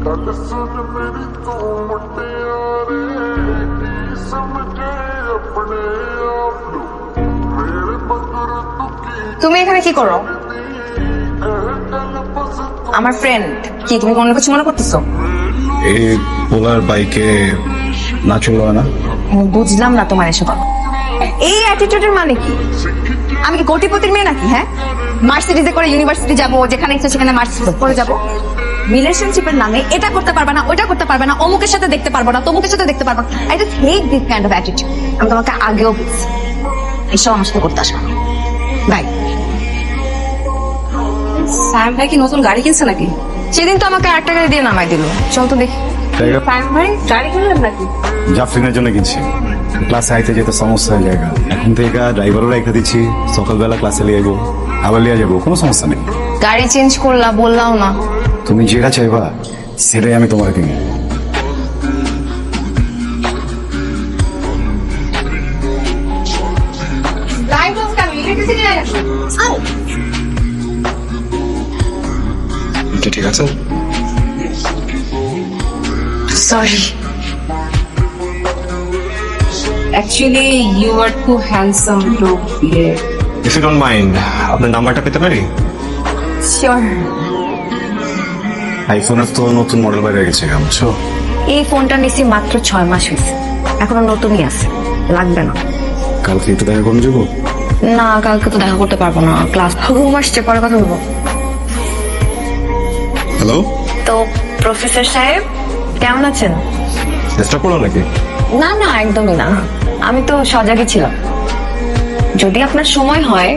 তুমি এখানে কি করো? আমার ফ্রেন্ড। কি তুমি কোনো কিছু মনে করতেছো? এই পোলার বাইকে না চললো না। বুঝলাম না তোমার এসব এই অ্যাটিটিউডের মানে কি? আমি কি কোটিপতির মেয়ে নাকি? হ্যাঁ, মার্সিডিজে করে ইউনিভার্সিটি যাব, যেখানে ইচ্ছা সেখানে মার্সিডিজ করে যাব। রিলেশনশিপের নামে এটা করতে পারবে না, ওইটা করতে পারবে না, অমুকের সাথে দেখতে পারবো না, তমুকের সাথে দেখতে পারবো না। I just hate this kind of attitude. আমি তোমাকে আগেও বলছি এসব আমার সাথে করতে আসবে না। বাই। সায়েম ভাই কি নতুন গাড়ি কিনছে নাকি? সেদিন তো আমাকে 8 টাকা দিয়ে নামাই দিল। চল তো দেখি। সায়েম ভাই গাড়ি কিনলেন নাকি? জাফরিনের জন্য কিনছি। ক্লাসে আইতে যেতে সমস্যা হয়ে যায়। এখন থেকে ড্রাইভারও রেখে দিচ্ছি, সকালবেলা ক্লাসে নিয়ে যাবো, আবার নিয়ে যাবো, কোনো সমস্যা নেই। গাড়ি চেঞ্জ করলা বললাম না? তুমি যেটা চাইবা সেটাই আমি তোমার কিনি। ঠিক আছে। Sorry. Actually, you are too handsome to be here. If you don't mind, আপনার নাম্বারটা পেতে পারি? শিওর। আইফোনের তো নতুন মডেল বাইরে গেছে, বুঝছো? এই ফোনটা নিছি মাত্র 6 মাস হয়েছে, এখনো নতুনই আছে, লাগবে না। কালকে একটু দেখা করে যাবো? না, কালকে তো দেখা করতে পারবো না, ক্লাস ঘুম আসছে, পরে কথা বলবো। হ্যালো, তো প্রফেসর সাহেব কেমন আছেন? চেষ্টা করো নাকি? না না, একদমই না, আমি তো সজাগই ছিলাম। যদি আপনার সময় হয়।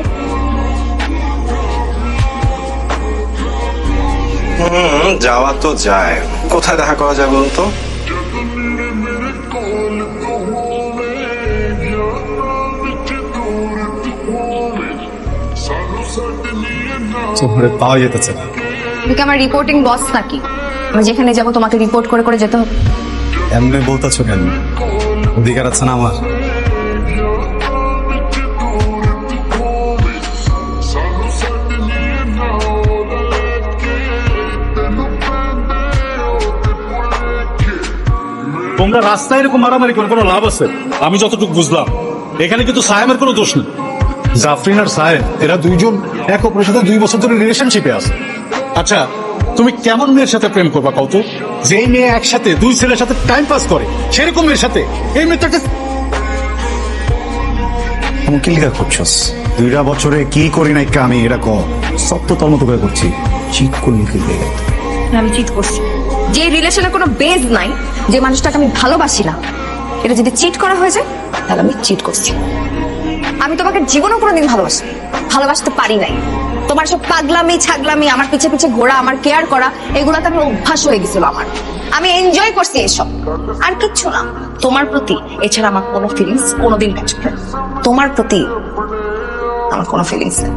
যাওয়া তো যায়, কোথায় দেখা করা যায় বলুন তো? পাওয়া যেতেছে না। তুমি কি আমার রিপোর্টিং বস নাকি? আমি যেখানে যাবো তোমাকে রিপোর্ট করে করে যেতে হবে? এমনি বলতেছো কেন? অধিকার আছে না আমার? তোমরা রাস্তায় এরকম মারামারি করে কোনো লাভ আছে? আমি যতটুকু বুঝলাম এখানে কিন্তু সায়েমের কোনো দোষ নেই। জাফরিন আর সায়েম এরা দুইজন এক অপরের সাথে 2 বছর ধরে রিলেশনশিপে আছে। আচ্ছা, তুমি কেমন মেয়ের সাথে প্রেম করবা কও তো? যেই মেয়ে একসাথে 2 ছেলের সাথে টাইম পাস করে সেরকম মেয়ের সাথে এই মেয়েটা তুমি কি লিখা করছস? 2 বছরে কি করি নাই আমি এটা কম সব তো তোর মতো করে করছি। চিট করলি কি? আমি চিট করছি। যে রিলেশনে কোনো বেজ নাই, যে মানুষটাকে আমি ভালোবাসি না, এটা যদি চিট করা হয়ে যায় তাহলে আমি চিট করছি। আমি তোমাকে জীবনেও কোনোদিন ভালোবাসতে পারি নাই। তোমার সব পাগলামি ছাগলামি, আমার পিছে পিছে ঘোরা, আমার কেয়ার করা, এগুলাতে আমি অভ্যাস হয়ে গেছিল আমার। আমি এনজয় করছি এসব, আর কিচ্ছু না। তোমার প্রতি এছাড়া আমার কোনো ফিলিংস কোনোদিন কাজ করে না। তোমার প্রতি আমার কোনো ফিলিংস নেই।